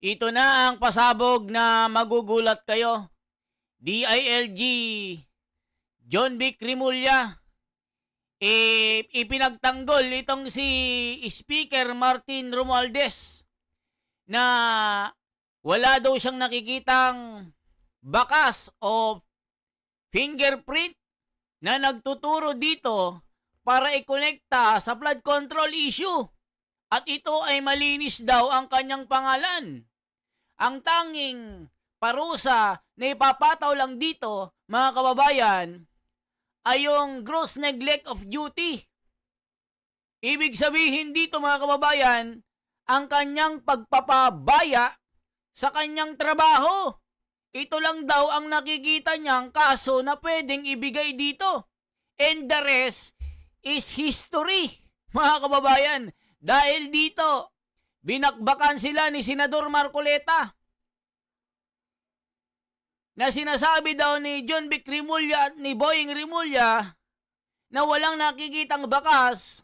Ito na ang pasabog na magugulat kayo. DILG John Vic Rimulya ipinagtanggol itong si Speaker Martin Romualdez na wala daw siyang nakikitang bakas o fingerprint na nagtuturo dito para ikonekta sa flood control issue. At ito ay malinis daw ang kanyang pangalan. Ang tanging parusa na ipapataw lang dito, mga kababayan, ay yung gross neglect of duty. Ibig sabihin dito, mga kababayan, ang kanyang pagpapabaya sa kanyang trabaho. Ito lang daw ang nakikita niyang kaso na pwedeng ibigay dito. And the rest is history, mga kababayan. Dahil dito, binakbakan sila ni Senador Marcoleta na sinasabi daw ni John Vic Rimulya at ni Boying Rimulya na walang nakikitang bakas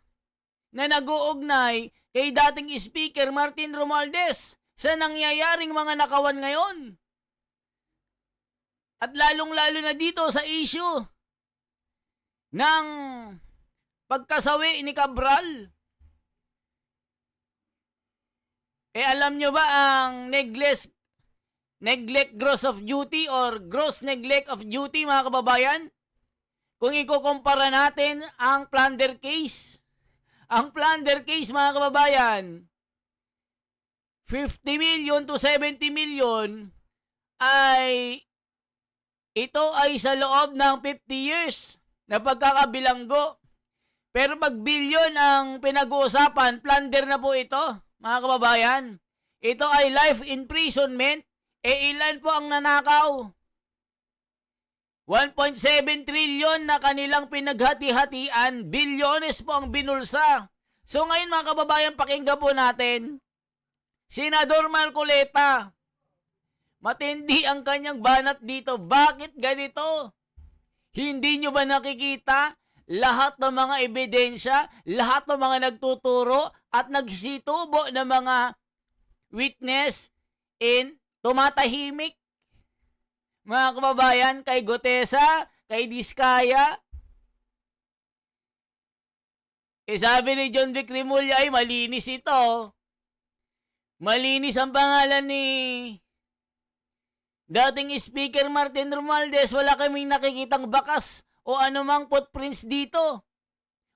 na nag-uugnay kay dating Speaker Martin Romualdez sa nangyayaring mga nakawan ngayon. At lalong-lalo na dito sa issue ng pagkasawi ni Cabral. Alam nyo ba ang neglect gross of duty or gross neglect of duty, mga kababayan? Kung ikukumpara natin ang plunder case. Ang plunder case, mga kababayan, 50 million to 70 million ay ito ay sa loob ng 50 years na pagkakabilanggo. Pero pag billion ang pinag-uusapan, plunder na po ito, mga kababayan. Ito ay life imprisonment. Ilan po ang nanakaw? 1.7 trillion na kanilang pinaghati-hatian. Bilyones po ang binulsa. So ngayon, mga kababayan, pakinggan po natin. Senador Marcoleta, matindi ang kanyang banat dito. Bakit ganito? Hindi nyo ba nakikita lahat ng mga ebidensya, lahat ng mga nagtuturo at nagsitubo ng mga witness in tumatahimik? Mga kababayan, kay Gutesa, kay Diskaya. Sabi ni John Vic Rimulya ay malinis ito. Malinis ang pangalan ni dating Speaker Martin Romualdez. Wala kaming nakikitang bakas o anumang footprints dito.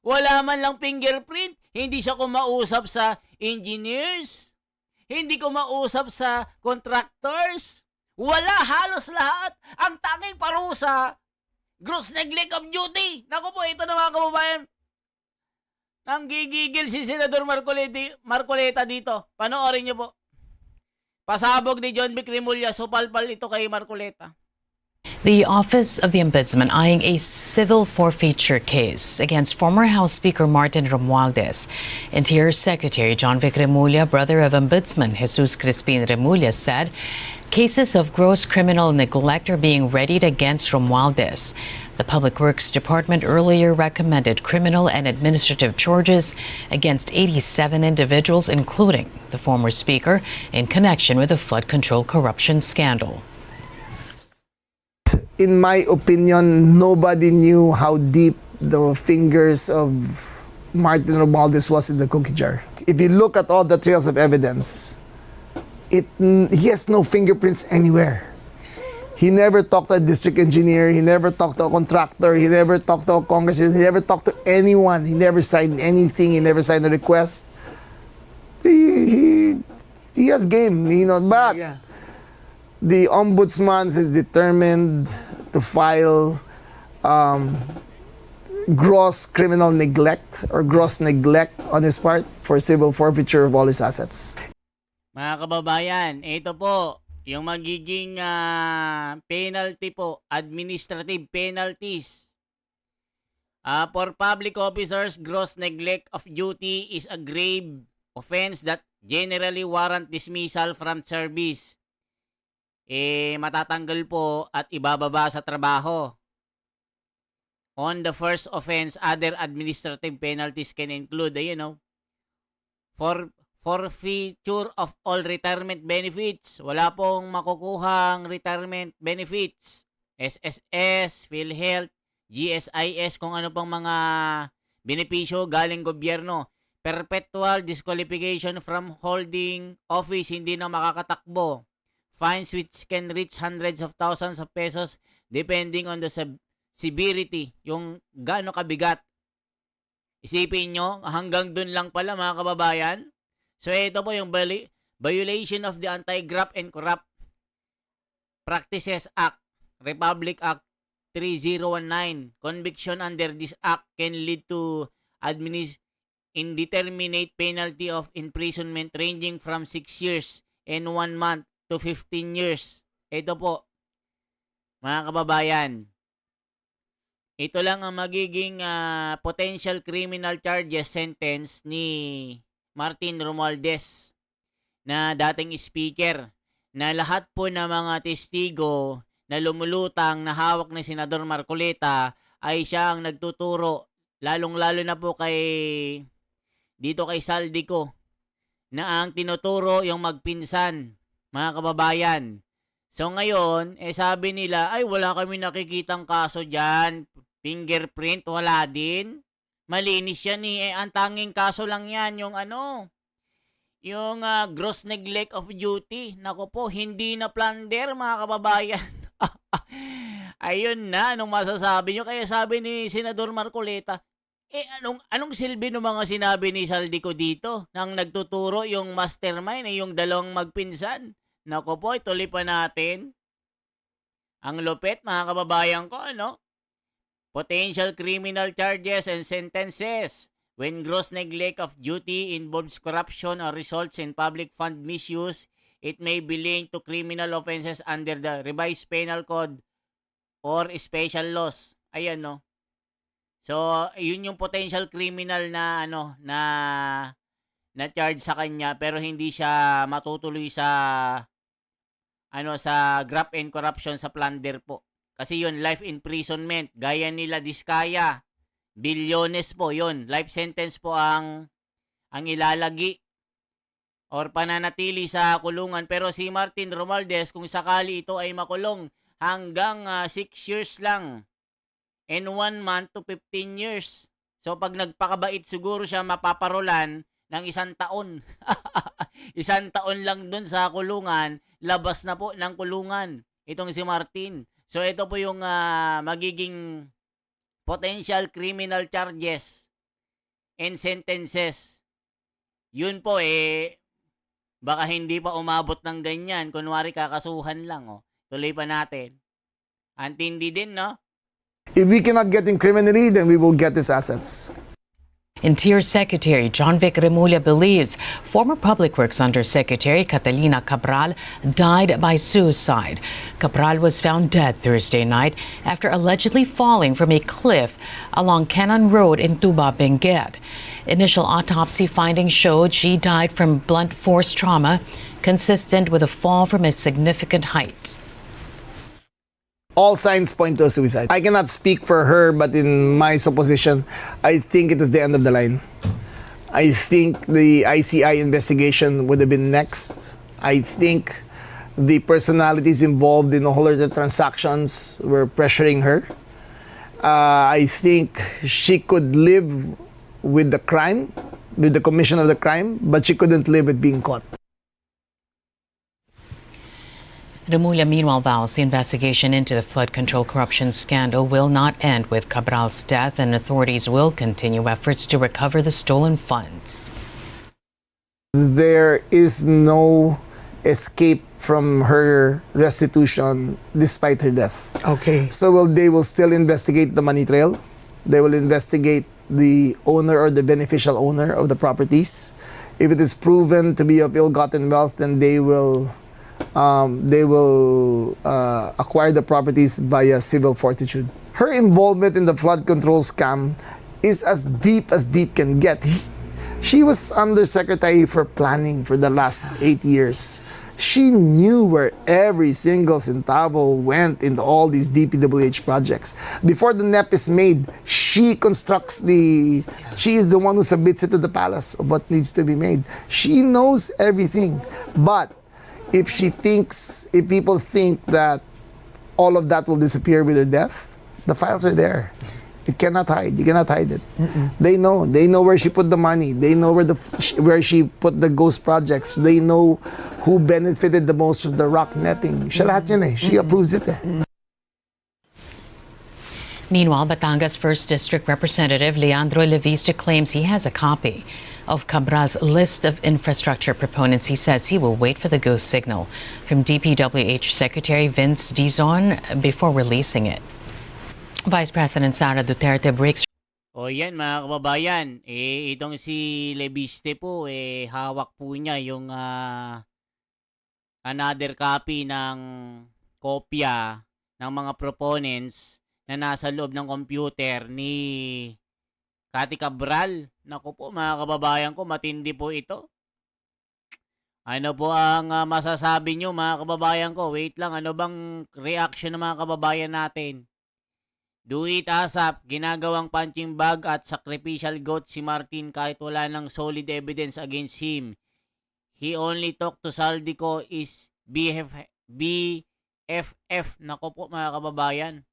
Wala man lang fingerprint. Hindi siya kumausap sa engineers. Hindi kumausap sa contractors. Wala, halos lahat. Ang tanging parusa, gross neglect of duty. Naku po, ito na mga kababayan. Nanggigigil si Senador Marcoleta dito. Panoorin niyo po. Pasabog ni John Vic Rimulya. Supalpal ito kay Marcoleta. The Office of the Ombudsman eyeing a civil forfeiture case against former House Speaker Martin Romualdez. Interior Secretary John Vic Rimulya, brother of Ombudsman Jesus Crispin Rimulya, said cases of gross criminal neglect are being readied against Romualdez. The Public Works Department earlier recommended criminal and administrative charges against 87 individuals, including the former Speaker, in connection with the flood control corruption scandal. In my opinion, nobody knew how deep the fingers of Martin Romualdez was in the cookie jar. If you look at all the trails of evidence, he has no fingerprints anywhere. He never talked to a district engineer, he never talked to a contractor, he never talked to a congressman, he never talked to anyone, he never signed anything, he never signed a request. He has game, but the ombudsman is determined to file gross criminal neglect or gross neglect on his part for civil forfeiture of all his assets. Mga kababayan, ito po yung magiging penalty po, administrative penalties. For public officers, gross neglect of duty is a grave offense that generally warrant dismissal from service. Matatanggal po at ibababa sa trabaho. On the first offense, other administrative penalties can include, forfeiture of all retirement benefits. Wala pong makukuhang retirement benefits. SSS, PhilHealth, GSIS, kung ano pang mga benepisyo galing gobyerno. Perpetual disqualification from holding office, hindi na makakatakbo. Fines which can reach hundreds of thousands of pesos depending on the severity, yung gaano kabigat. Isipin nyo, hanggang dun lang pala mga kababayan. So ito po yung violation of the Anti-Graft and Corrupt Practices Act, Republic Act 3019. Conviction under this act can lead to indeterminate penalty of imprisonment ranging from 6 years and 1 month to 15 years. Ito po, mga kababayan, ito lang ang magiging potential criminal charges sentence ni Martin Romualdez na dating speaker, na lahat po ng mga testigo na lumulutang na hawak ni Senador Marcoleta ay siya ang nagtuturo, lalong-lalo na po dito kay Saldico, na ang tinuturo yung magpinsan, mga kababayan. So ngayon, sabi nila, ay wala kami nakikitang kaso dyan. Fingerprint, wala din. Malinis yan ang tanging kaso lang yan, yung gross neglect of duty. Nako po, hindi na plunder, mga kababayan. Ayun na, anong masasabi nyo? Kaya sabi ni Senador Marcoleta, anong silbi ng mga sinabi ni Saldico dito? Nang nagtuturo yung mastermind, yung dalawang magpinsan. Nako po, ituloy pa natin. Ang lupit, mga kababayan ko, Potential criminal charges and sentences. When gross neglect of duty involves corruption or results in public fund misuse, it may be linked to criminal offenses under the revised penal code or special laws. Ayan, no? So, yun yung potential criminal na na charge sa kanya, pero hindi siya matutuloy sa graft and corruption sa plunder po. Kasi yun, life imprisonment, gaya nila Diskaya, bilyones po yun, life sentence po ang ilalagi or pananatili sa kulungan. Pero si Martin Romualdez, kung sakali ito ay makulong hanggang 6 years lang and 1 month to 15 years. So pag nagpakabait siguro siya, mapaparolan ng 1 taon. 1 taon lang dun sa kulungan, labas na po ng kulungan itong si Martin. So ito po yung magiging potential criminal charges and sentences. Yun po baka hindi pa umabot ng ganyan. Kunwari kakasuhan lang. Tuloy pa natin. Antindi din, no? If we cannot get him criminally, then we will get his assets. Interior Secretary John Vic Remulla believes former Public Works Undersecretary Catalina Cabral died by suicide. Cabral was found dead Thursday night after allegedly falling from a cliff along Canon Road in Tuba, Benguet. Initial autopsy findings showed she died from blunt force trauma consistent with a fall from a significant height. All signs point to a suicide. I cannot speak for her, but in my supposition, I think it is the end of the line. I think the ICI investigation would have been next. I think the personalities involved in all of the transactions were pressuring her. I think she could live with the crime, with the commission of the crime, but she couldn't live with being caught. Remulla, meanwhile, vows the investigation into the flood control corruption scandal will not end with Cabral's death, and authorities will continue efforts to recover the stolen funds. There is no escape from her restitution despite her death. Okay. So they will still investigate the money trail. They will investigate the owner or the beneficial owner of the properties. If it is proven to be of ill-gotten wealth, then they will acquire the properties via civil fortitude. Her involvement in the flood control scam is as deep can get. She was undersecretary for planning for the last 8 years. She knew where every single centavo went into all these DPWH projects. Before the NEP is made, she she is the one who submits it to the palace of what needs to be made. She knows everything. But if people think that all of that will disappear with her death, the files are there. It cannot hide. You cannot hide it. They know. They know where she put the money. They know where she put the ghost projects. They know who benefited the most from the rock netting. Siya lahat yan eh. She approves it eh. Meanwhile, Batangas 1st District Representative Leandro Levista claims he has a copy of Cabra's list of infrastructure proponents. He says he will wait for the go signal from DPWH Secretary Vince Dizon before releasing it. Vice President Sara Duterte breaks. O yan mga kababayan, itong si Leviste po, hawak po niya yung another copy ng kopya ng mga proponents na nasa loob ng computer ni Cathy Cabral. Naku po mga kababayan ko, matindi po ito. Ano po ang masasabi nyo mga kababayan ko? Wait lang, ano bang reaction ng mga kababayan natin? Do it ASAP, ginagawang punching bag at sacrificial goat si Martin kahit wala ng solid evidence against him. He only talked to Saldico is BFF. Nako po mga kababayan.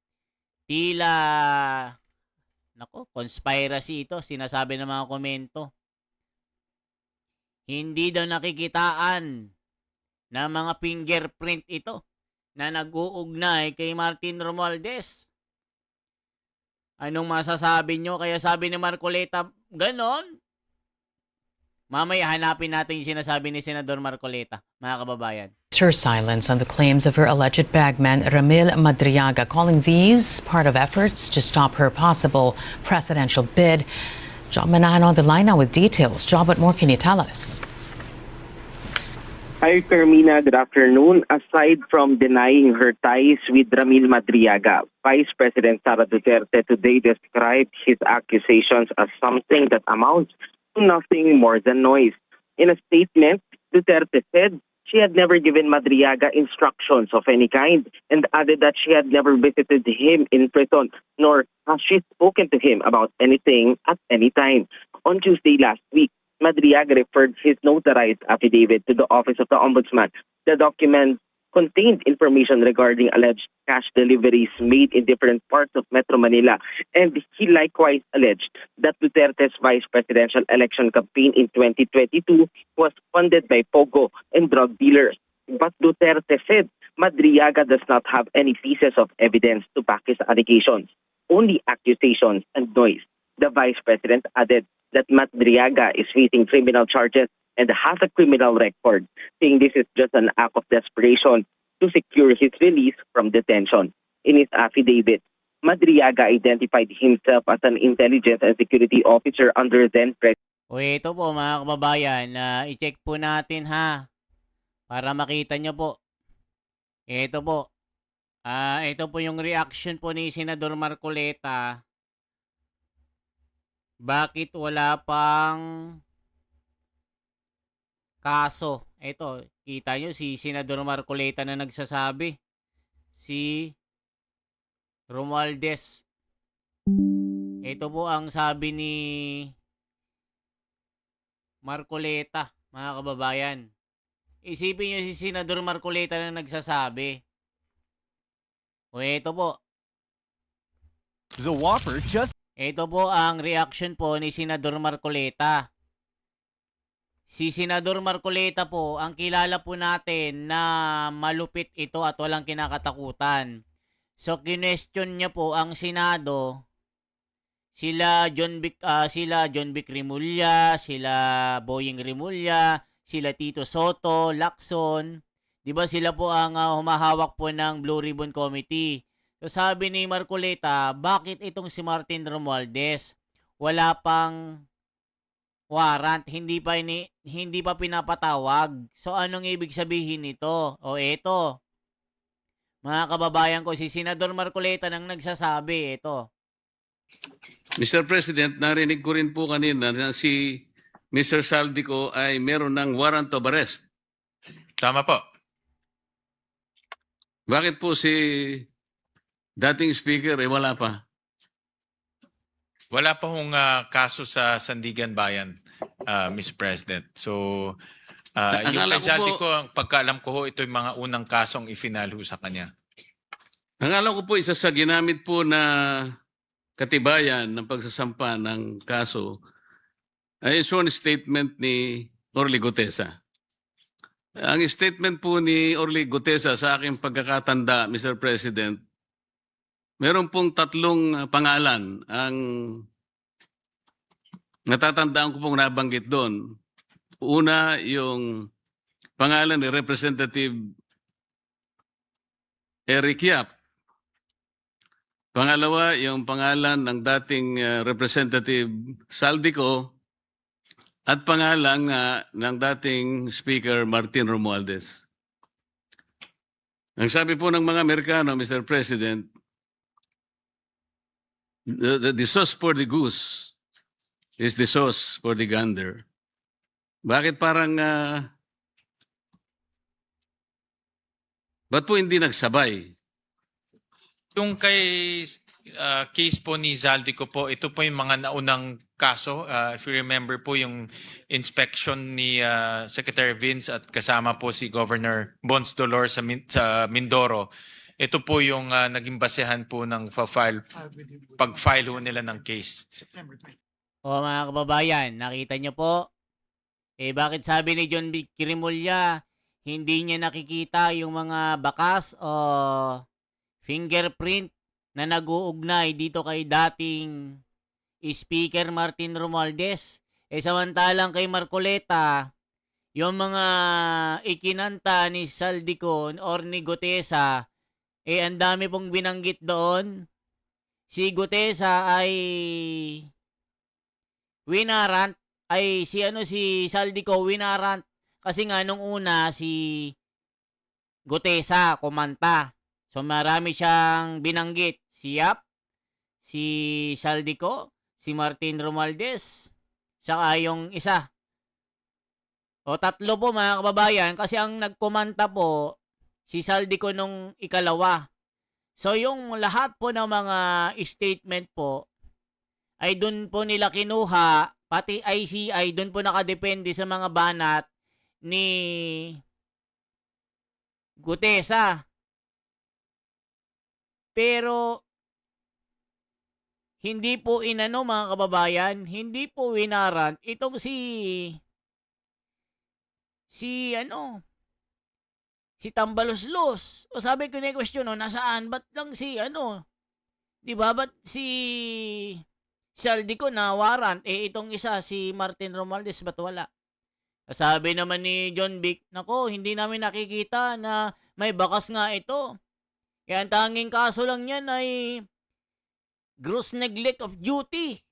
Tila, nako, conspiracy ito, sinasabi ng mga komento. Hindi daw nakikitaan na mga fingerprint ito na nag-uugnay kay Martin Romualdez. Anong masasabi nyo? Kaya sabi ni Marcoleta, ganon. Mamaya hanapin natin yung sinasabi ni Senador Marcoleta, mga kababayan. Her silence on the claims of her alleged bagman Ramil Madriaga, calling these part of efforts to stop her possible presidential bid. Job Manahan on the line now with details. Job, what more can you tell us? Hi, Carmina. Good afternoon. Aside from denying her ties with Ramil Madriaga, Vice President Sara Duterte today described his accusations as something that amounts to nothing more than noise. In a statement, Duterte said she had never given Madriaga instructions of any kind and added that she had never visited him in prison, nor has she spoken to him about anything at any time. On Tuesday last week, Madriaga referred his notarized affidavit to the Office of the Ombudsman. The document contained information regarding alleged cash deliveries made in different parts of Metro Manila, and he likewise alleged that Duterte's vice presidential election campaign in 2022 was funded by Pogo and drug dealers. But Duterte said Madriaga does not have any pieces of evidence to back his allegations, only accusations and noise. The vice president added that Madriaga is facing criminal charges and has a criminal record, saying this is just an act of desperation to secure his release from detention. In his affidavit, Madriaga identified himself as an intelligence and security officer under then-President. O ito po mga kababayan, i-check po natin ha, para makita nyo po. Ito po. Ito po yung reaction po ni Senador Marcoleta. Bakit wala pang kaso? Ito, kita nyo si Senador Marcoleta na nagsasabi. Si Romualdez. Ito po ang sabi ni Marcoleta, mga kababayan. Isipin nyo si Senador Marcoleta na nagsasabi. O ito po. The Whopper just... Ito po ang reaction po ni Senador Marcoleta. Si Senador Marcoleta po, ang kilala po natin na malupit ito at walang kinakatakutan. So, kinwestiyon niya po ang Senado, sila John Vic Rimulya, sila Boying Rimulya, sila Tito Soto, Lacson. Diba sila po ang humahawak po ng Blue Ribbon Committee. So sabi ni Marcoleta, bakit itong si Martin Romualdez wala pang warrant, hindi pa pinapatawag. So anong ibig sabihin nito? O eto, mga kababayan ko, si Senador Marcoleta nang nagsasabi, ito. Mr. President, narinig ko rin po kanina na si Mr. Saldico ay meron ng warrant of arrest. Tama po. Bakit po si dating speaker wala pa? Wala pa hong kaso sa Sandigan Bayan, Mr. President. So, Ang yung alam kay ko Zaldi po- ko, ang pagkaalam ko ho, ito yung mga unang kasong ifinal ho sa kanya. Ang alam ko po, isa sa ginamit po na katibayan ng pagsasampa ng kaso ay sworn statement ni Orly Gutesa. Ang statement po ni Orly Gutesa sa aking pagkakatanda, Mr. President, meron pong 3 pangalan ang natatandaan ko pong nabanggit doon. Una, yung pangalan ni Representative Eric Yap. Pangalawa, yung pangalan ng dating Representative Saldico at pangalan ng dating Speaker Martin Romualdez. Ang sabi po ng mga Amerikano, Mr. President, the sauce for the goose is the sauce for the gander. Bakit parang ba't po hindi nagsabay? Yung kay case po ni Zaldi ko po, ito po yung mga naunang kaso. If you remember po yung inspection ni Secretary Vince at kasama po si Governor Bons Dolor sa Mindoro. Ito po yung naging basehan po ng pag-file ho nila ng case. O mga kababayan, nakita nyo po, bakit sabi ni John B. Quirimolla, hindi niya nakikita yung mga bakas o fingerprint na nag-uugnay dito kay dating Speaker Martin Romualdez. Samantalang kay Marcoleta, yung mga ikinanta ni Saldico or ni Gutesa, ang dami pong binanggit doon. Si Gutesa ay winarant, si Saldico winarant kasi nga nung una si Gutesa kumanta. So marami siyang binanggit. Si Yap, si Saldico, si Martin Romualdez, saka yung isa. O 3 po mga kababayan kasi ang nagkumanta po si Saldico nung ikalawa. So yung lahat po ng mga statement po ay doon po nila kinuha, pati ICI doon po nakadepende sa mga banat ni Gutesa. Pero hindi po inano mga kababayan, hindi po winarant itong si Tambaloslos. O sabi ko na question, nasaan? Ba't lang di ba? Ba't si Saldico na warrant? Itong isa, si Martin Romualdez, ba't wala? Sabi naman ni John Vic, nako, hindi namin nakikita na may bakas nga ito. Kaya ang tanging kaso lang yan ay gross neglect of duty.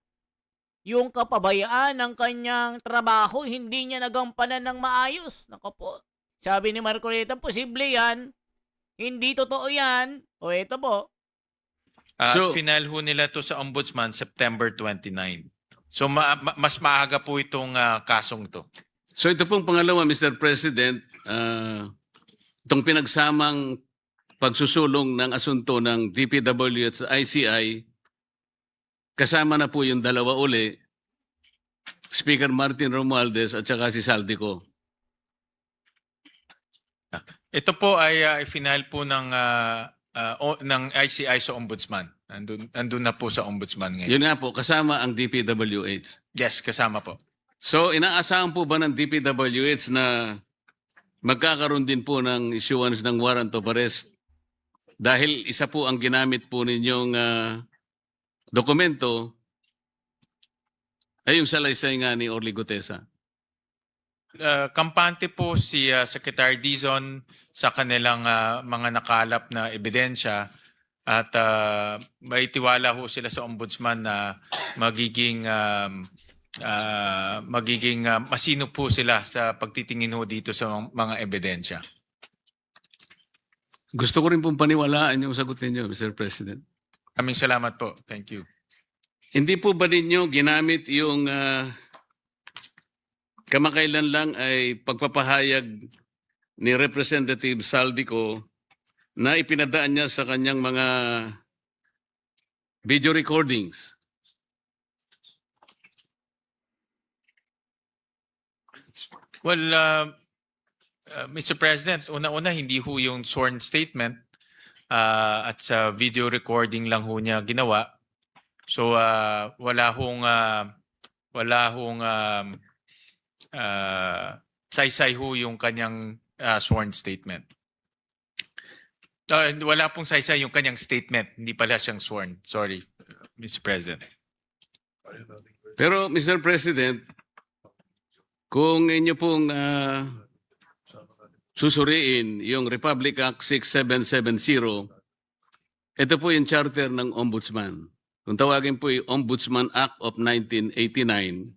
Yung kapabayaan ng kanyang trabaho, hindi niya nagampanan ng maayos. Nako po. Sabi ni Marcoleta, posible yan. Hindi totoo yan. O ito po. Final ho nila to sa Ombudsman September 29. So mas maaga po itong kasong to. So ito pong pangalawa, Mr. President, itong pinagsamang pagsusulong ng asunto ng DPW at ICI, kasama na po yung dalawa uli, Speaker Martin Romualdez at saka si Saldico. Ito po ay final po ng ICI sa Ombudsman. Andun na po sa Ombudsman ngayon. Yun nga po, kasama ang DPWH. Yes, kasama po. So inaasahan po ba ng DPWH na magkakaroon din po ng issuance ng warrant of arrest dahil isa po ang ginamit po ninyong dokumento ay yung salaysay nga ni Orly Gutesa? Kampante po si Secretary Dizon sa kanilang mga nakalap na ebidensya at may tiwala ho sila sa Ombudsman na magiging masino po sila sa pagtitingin ho dito sa mga ebidensya. Gusto ko rin pong paniwalaan yung sagot ninyo, Mr. President. Maraming salamat po. Thank you. Hindi po ba ninyo ginamit yung kamakailan lang ay pagpapahayag ni Representative Saldico na ipinadaan niya sa kanyang mga video recordings. Well, Mr. President, una-una hindi ho yung sworn statement at sa video recording lang ho niya ginawa. So wala hong saysay ho yung kanyang sworn statement. Wala pong saysay yung kanyang statement, hindi pala siyang sworn. Sorry, Mr. President. Pero Mr. President, kung inyo pong susuriin yung Republic Act 6770, ito po yung charter ng Ombudsman. Kung tawagin po yung Ombudsman Act of 1989,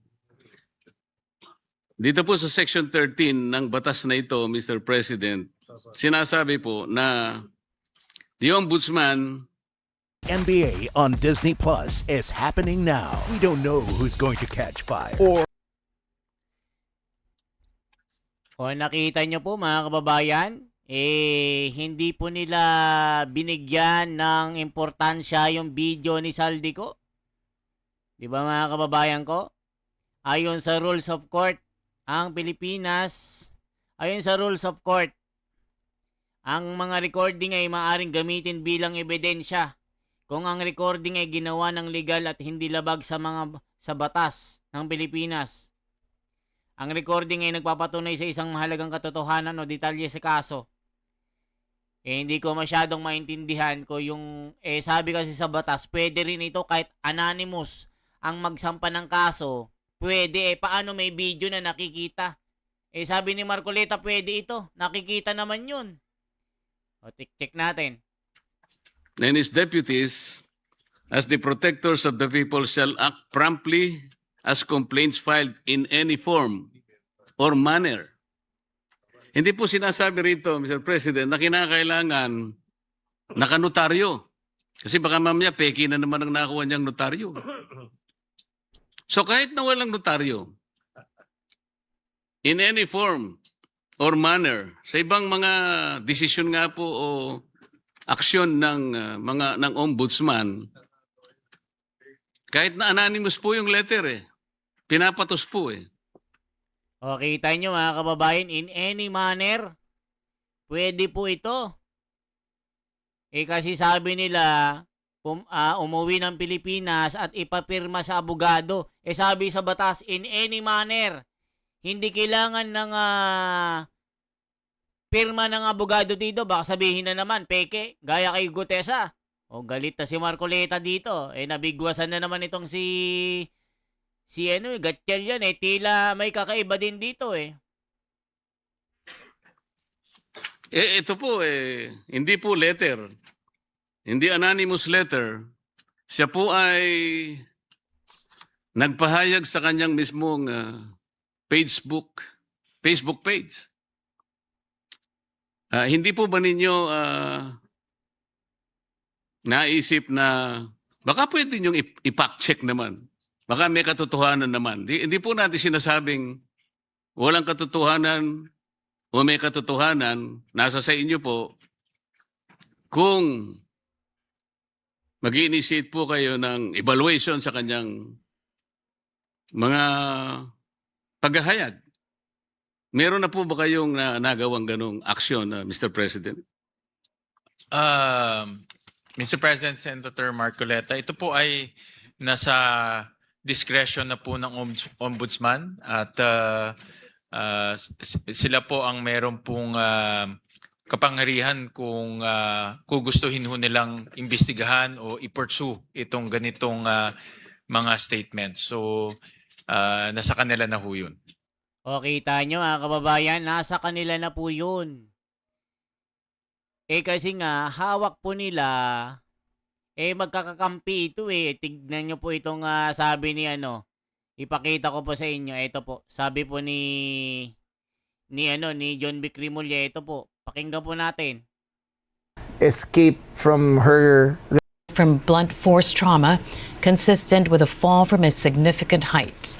dito po sa Section 13 ng batas na ito, Mr. President, sinasabi po na the Ombudsman NBA on Disney Plus is happening now. We don't know who's going to catch fire or O nakita nyo po mga kababayan, hindi po nila binigyan ng importansya yung video ni Saldico. Di ba mga kababayan ko? Ayon sa rules of court, ang Pilipinas, ayon sa rules of court, ang mga recording ay maaaring gamitin bilang ebidensya kung ang recording ay ginawa ng legal at hindi labag sa batas ng Pilipinas. Ang recording ay nagpapatunay sa isang mahalagang katotohanan o detalye sa kaso. Hindi ko masyadong maintindihan ko yung, sabi kasi sa batas, pwede rin ito kahit anonymous ang magsampa ng kaso. Pwede, paano may video na nakikita? Sabi ni Marcoleta, pwede ito. Nakikita naman yun. O, check natin. and his deputies, as the protectors of the people, shall act promptly as complaints filed in any form or manner. Hindi po sinasabi rito, Mr. President, na kinakailangan nakanotaryo. Kasi baka mamaya peki na naman ang nakuha niyang notaryo. So kahit na walang notaryo, in any form or manner, sa ibang mga desisyon nga po o aksyon ng ombudsman, kahit na anonymous po yung letter pinapatos po O, kita nyo mga kababayan, in any manner, pwede po ito. Kasi sabi nila, umuwi ng Pilipinas at ipapirma sa abogado. Sabi sa batas, in any manner. Hindi kailangan ng pirma ng abogado dito. Baka sabihin na naman, peke, gaya kay Gutesa. O, galit na si Marcoleta dito. Nabigwasan na naman itong si Gatchel yan tila may kakaiba din dito Ito po hindi po letter. Hindi anonymous letter. Siya po ay nagpahayag sa kanyang mismong Facebook page. Hindi po ba ninyo naisip na baka pwede niyong i-fact-check naman? Baka may katotohanan naman. Hindi po natin sinasabing walang katotohanan o may katotohanan. Nasa sa inyo po kung mag-initiate po kayo ng evaluation sa kanyang mga paghahayag. Meron na po ba kayong nagawang ganong aksyon, Mr. President? Mr. President, Senator Marcoleta, ito po ay nasa discretion na po ng ombudsman at sila po ang meron pong kapangyarihan kung gustuhin ho nilang imbestigahan o i-pursue itong ganitong mga statements. So, nasa kanila na ho yun. O, kita nyo mga kababayan, nasa kanila na po yun. Kasi nga, hawak po nila, magkakakampi ito Tignan nyo po itong sabi ni ipakita ko po sa inyo. Ito po, sabi po ni John Vic Rimulya, ito po. Pakinggan po natin. Escape from her From blunt force trauma consistent with a fall from a significant height.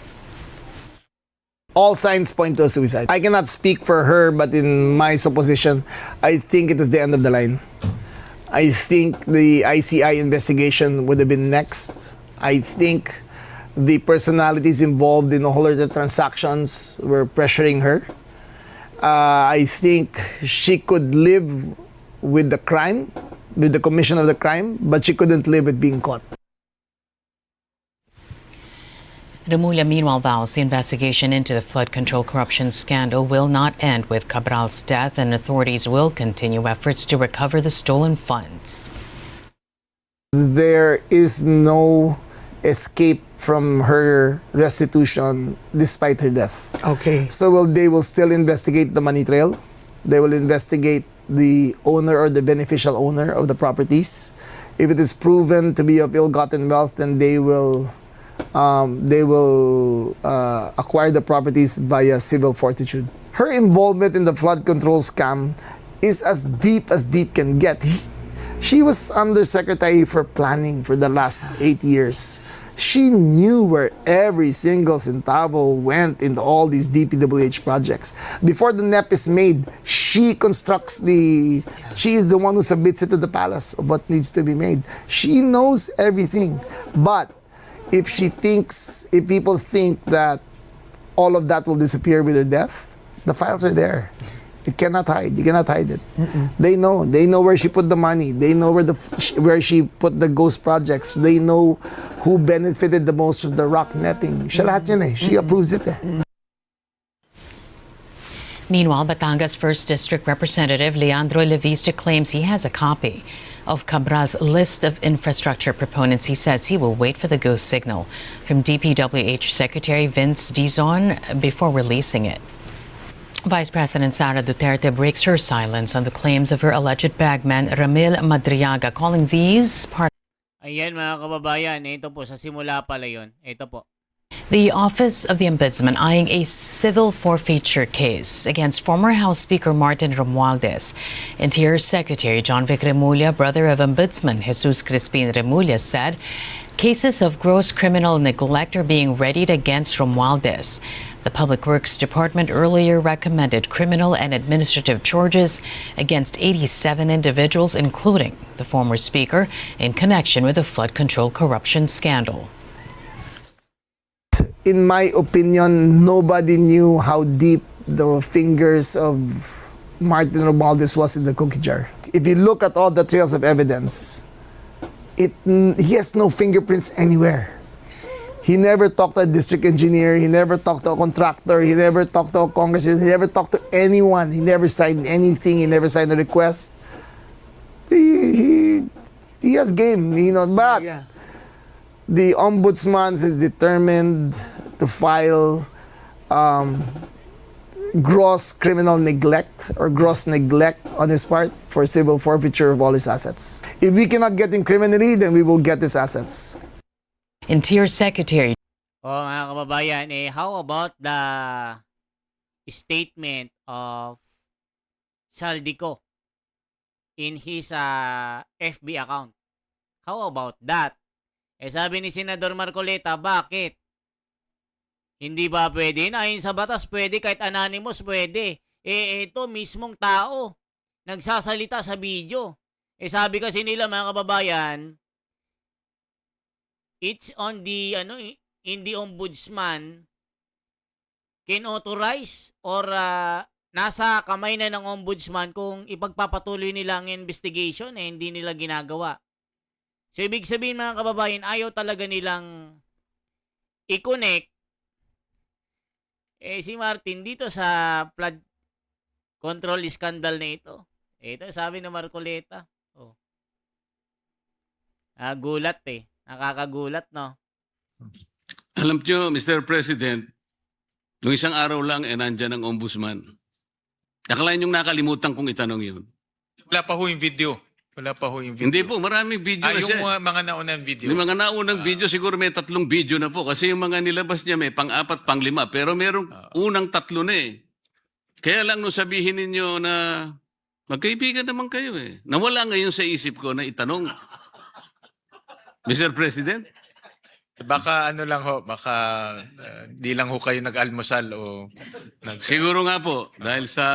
All signs point to a suicide. I cannot speak for her, but in my supposition, I think it is the end of the line. I think the ICI investigation would have been next. I think the personalities involved in all of the transactions were pressuring her. I think she could live with the crime, with the commission of the crime, but she couldn't live with being caught. Remulla, meanwhile, vows the investigation into the flood control corruption scandal will not end with Cabral's death, and authorities will continue efforts to recover the stolen funds. There is no escape from her restitution despite her death. Okay. So they will still investigate the money trail. They will investigate the owner or the beneficial owner of the properties. If it is proven to be of ill-gotten wealth, then they will acquire the properties via civil fortitude. Her involvement in the flood control scam is as deep can get. She was Undersecretary for Planning for the last 8 years. She knew where every single centavo went into all these DPWH projects. Before the NEP is made, she constructs she is the one who submits it to the palace of what needs to be made. She knows everything. But if people think that all of that will disappear with her death, the files are there. It cannot hide. You cannot hide it. They know where she put the money. They know where she put the ghost projects. They know who benefited the most from the rock netting. Siya lahat yan eh. She approves it eh. Meanwhile, Batangas 1st District Representative Leandro Levista claims he has a copy of Cabral's list of infrastructure proponents. He says he will wait for the go signal from DPWH Secretary Vince Dizon before releasing it. Vice President Sara Duterte breaks her silence on the claims of her alleged bagman Ramil Madriaga, calling these part. Ayan mga kababayan, ito po, sa simula pala yun. Ito po. The Office of the Ombudsman eyeing a civil forfeiture case against former House Speaker Martin Romualdez. Interior Secretary John Vic Remulla, brother of Ombudsman Jesus Crispin Remulla, said cases of gross criminal neglect are being readied against Romualdez. The Public Works Department earlier recommended criminal and administrative charges against 87 individuals, including the former speaker, in connection with the flood control corruption scandal. In my opinion, nobody knew how deep the fingers of Martin Romualdez was in the cookie jar. If you look at all the trails of evidence, he has no fingerprints anywhere. He never talked to a district engineer. He never talked to a contractor. He never talked to a congressman. He never talked to anyone. He never signed anything. He never signed a request. He has game, but the ombudsman is determined to file gross criminal neglect or gross neglect on his part for civil forfeiture of all his assets. If we cannot get him criminally, then we will get his assets. Interior Secretary. Mga kababayan, how about the statement of Saldico in his FB account? How about that? Sabi ni Senador Marcoleta, bakit? Hindi ba pwede? Ayon sa batas, pwede. Kahit anonymous, pwede. Ito mismong tao nagsasalita sa video. Sabi kasi nila, mga kababayan, it's on the in the ombudsman can authorize or nasa kamay na ng ombudsman kung ipagpapatuloy nila ang investigation hindi nila ginagawa. So ibig sabihin mga kababayan, ayaw talaga nilang i-connect si Martin dito sa flood control scandal na ito. Ito sabi ng Marcoleta. Gulat Nakakagulat, no? Alam nyo, Mr. President, nung isang araw lang, nandyan ang ombudsman. Akalain yung nakalimutan kong itanong yun. Wala pa ho yung video. Hindi po, maraming video na yung siya. mga naunang video. Yung mga naunang video, siguro may 3 video na po. Kasi yung mga nilabas niya may pang-4, pang-5. Pero merong unang 3 na eh. Kaya lang nung sabihin ninyo na magkaibigan naman kayo eh. Nawala ngayon sa isip ko na itanong, Mr. President, Baka ano lang ho, baka di lang ho kayo nag-almusal o Siguro nga po, dahil sa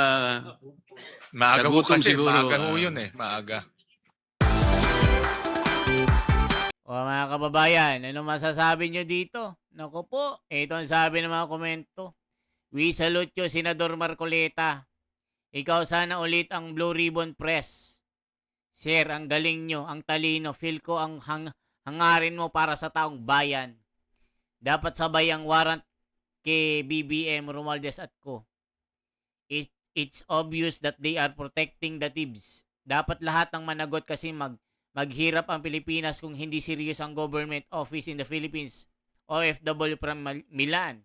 maaga Sa ho gutom kasi, siguro, maaga ho yun maaga. O mga kababayan, ano masasabi nyo dito? Naku po, ito ang sabi ng mga komento. We salute you, Senador Marcoleta. Ikaw sana ulit ang Blue Ribbon Press. Sir, ang galing nyo, ang talino. Feel ko ang hangarin mo para sa taong bayan. Dapat sabay ang warrant kay BBM, Romualdez at ko. It's obvious that they are protecting the thieves. Dapat lahat ng managot kasi maghirap ang Pilipinas kung hindi serious ang government office in the Philippines. OFW from Milan.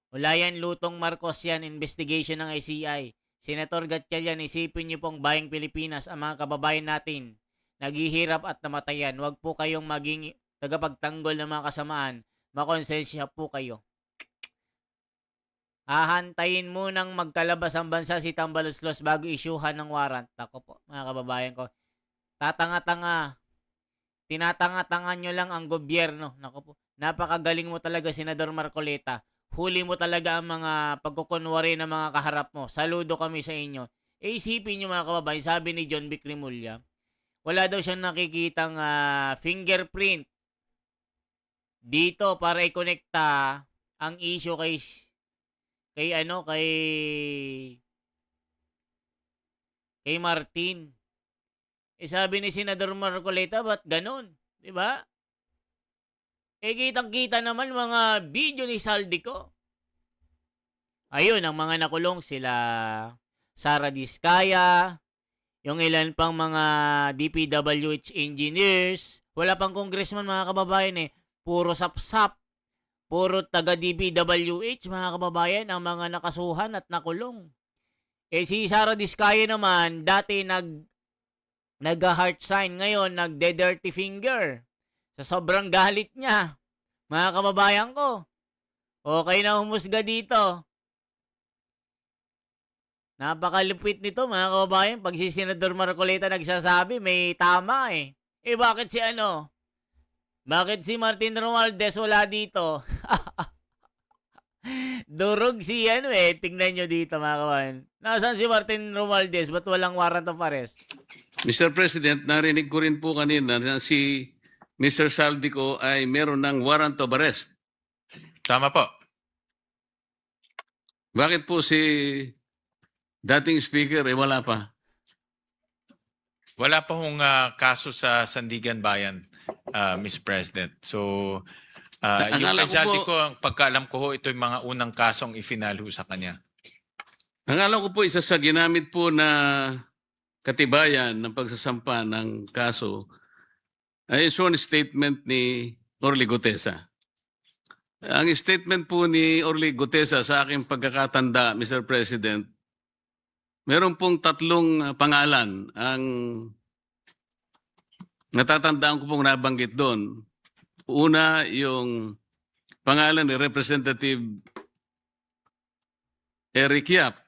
Wala yan lutong Marcos yan, investigation ng ICI. Senator Gatchalian, isipin niyo pong bayang Pilipinas ang mga kababayan natin. Naghihirap at namatayan. Huwag po kayong maging tagapagtanggol ng mga kasamaan. Makonsensya po kayo. Hahantayin munang magkalabas ang bansa si Tambaloslos bago isyuhan ng warrant. Ako po, mga kababayan ko. Tatanga-tanga. Tinatanga-tanga nyo lang ang gobyerno. Nako po. Napakagaling mo talaga, Senador Marcoleta. Huli mo talaga ang mga pagkukunwari ng mga kaharap mo. Saludo kami sa inyo. Isipin nyo mga kababayan, sabi ni John Vic Rimulya, wala daw siyang nakikitang fingerprint dito para i-connecta ang issue kay Martin. Sabi ni Senador Marcoleta, ba't ganun? Diba? Kitang-kita naman mga video ni Saldico. Ayun, ang mga nakulong sila Sara Diskaya, yung ilan pang mga DPWH engineers, wala pang congressman mga kababayan puro sapsap, puro taga DPWH mga kababayan ang mga nakasuhan at nakulong. Si Sara Diskaya naman, dati nag-heart sign, ngayon nagde-dirty finger. Sa sobrang galit niya. Mga kababayan ko. Okay na humusga dito. Napakalupit nito mga kababayan. Pag si Senador Marcoleta nagsasabi, may tama bakit si Bakit si Martin Romualdez wala dito? Durog si tingnan nyo dito mga kababayan. Nasaan si Martin Romualdez? Ba't walang warrant of arrest? Mr. President, narinig ko rin po kanina na si Mr. Saldico ay meron ng warrant of arrest. Tama po. Bakit po si dating speaker wala pa? Wala pa hong kaso sa Sandigan Bayan, Mr. President. So, Ang yung alam kay ko Zaldi po- ko, ang pagkaalam ko ho, ito yung mga unang kasong ifinalo sa kanya. Ang alam ko po, isa sa ginamit po na katibayan ng pagsasampa ng kaso ay sworn statement ni Orly Gutesa. Ang statement po ni Orly Gutesa sa aking pagkakatanda, Mr. President, meron pong tatlong pangalan ang natatandaan ko pong nabanggit doon. Una, yung pangalan ni Representative Eric Yap.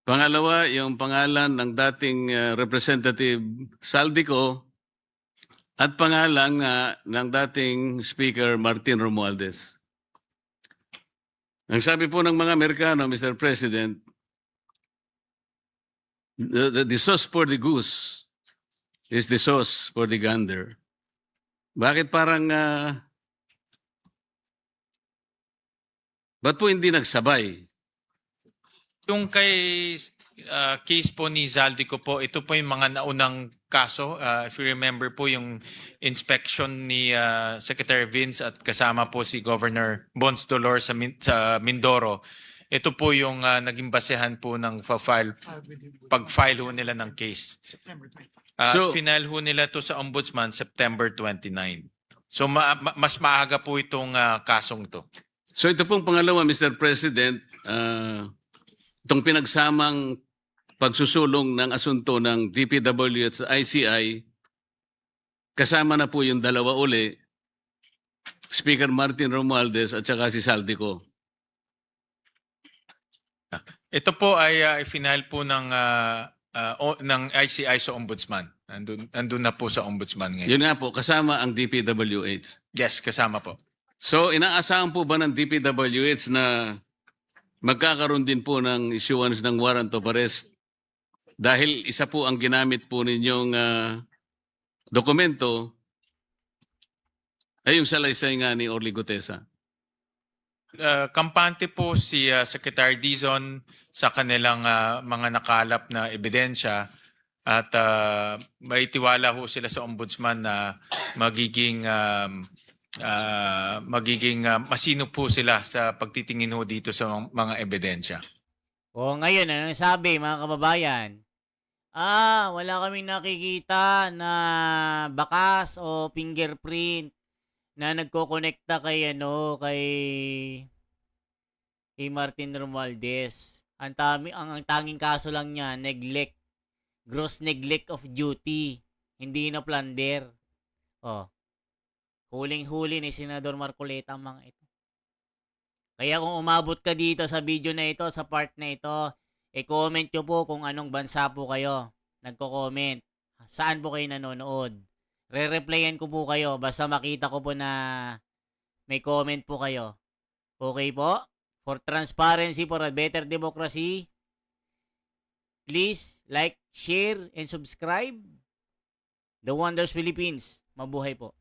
Pangalawa, yung pangalan ng dating Representative Saldico at pangalan ng dating Speaker Martin Romualdez. Ang sabi po ng mga Amerikano, Mr. President, the sauce for the goose is the sauce for the gander. Bakit parang, ba't po hindi nagsabay? Yung kay case po ni Zaldico po, ito po yung mga naunang kaso. If you remember po yung inspection ni Secretary Vince at kasama po si Governor Bons Dolor sa Mindoro. Ito po yung naging basehan po ng pag-file ho nila ng case. Final ho nila to sa Ombudsman September 29. So mas maaga po itong kasong to. So ito pong pangalawa, Mr. President, itong pinagsamang pagsusulong ng asunto ng DPW at ICI, kasama na po yung dalawa uli, Speaker Martin Romualdez at saka si Saldico. Ito po ay final po ng ICI sa Ombudsman. Andun na po sa ombudsman ngayon. Yun nga po, kasama ang DPWH. Yes, kasama po. So, inaasahan po ba ng DPWH na magkakaroon din po ng issuance ng warrant of arrest dahil isa po ang ginamit po ninyong dokumento ay yung salaysay nga ni Orly Gutesa? Kampante po si Secretary Dizon sa kanilang mga nakalap na ebidensya at may tiwala ho sila sa ombudsman na magiging masino po sila sa pagtitingin ho dito sa mga ebidensya. O ngayon, anong sabi mga kababayan? Wala kaming nakikita na bakas o fingerprint na nagkokonekta kay kay Martin Romualdez. Ang tanging kaso lang niya, neglect. Gross neglect of duty. Hindi na plunder. Huling-huli ni Senador Marcoleta ang mga ito. Kaya kung umabot ka dito sa video na ito, sa part na ito, comment nyo po kung anong bansa po kayo. Nagko-comment. Saan po kayo nanonood? Re-replyan ko po kayo basta makita ko po na may comment po kayo. Okay po? For transparency, for a better democracy, please like, share, and subscribe. The Wonders Philippines. Mabuhay po.